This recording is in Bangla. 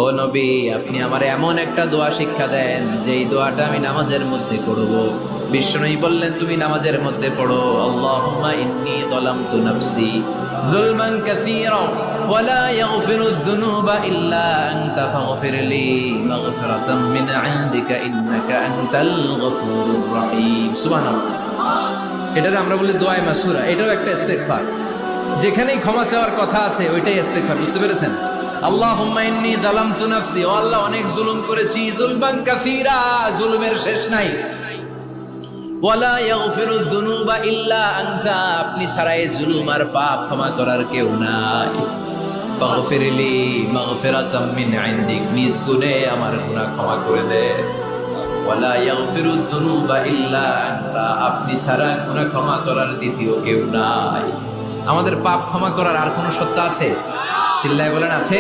ও নবী, আপনি আমার এমন একটা দোয়া শিক্ষা দেন যেই দোয়াটা আমি নামাজের মধ্যে পড়ব। বিষ্ণুই বললেন, তুমি নামাজের মধ্যে পড়ো, আল্লাহুম্মা ইন্নী যালামতু নাফসি যুলমান কাসীরা ওয়া লা ইয়াগফিরুয যুনুবা ইল্লা আনতা ফাগফিরলি মাগফিরাতাম মিন ইনদিকা ইন্নাকা আনতাল গফুরুর রহিম। সুবহানাল্লাহ। এটারে আমরা বলি দোয়ায়ে মাসুরা। এটাও একটা ইস্তেগফার। যেখানেই ক্ষমা চাওয়ার কথা আছে ওইটাই ইস্তেগফার। বুঝতে পেরেছেন? আল্লাহুম্মা ইন্নী যালামতু নাফসি, ও আল্লাহ অনেক জুলুম করেছি, যুলমান কাসীরা, জুলুমের শেষ নাই। ওয়ালা ইয়াগফিরু যুনুবা ইল্লা আনতা, আপনি ছাড়া এই জুলুম আর পাপ ক্ষমা করার কেউ নাই। ফাগফিরলি মাগফিরাতাম মিন ইনদিক, নিজ গুণে আমার গুনাহ ক্ষমা করে দে। ওয়ালা ইয়াগফিরু যুনুবা ইল্লা আনতা, আপনি ছাড়া গুনাহ ক্ষমা করার দ্বিতীয় কেউ নাই। আমাদের পাপ ক্ষমা করার আর কোনো সত্তা আছে? চিল্লায় বলেন, আছে?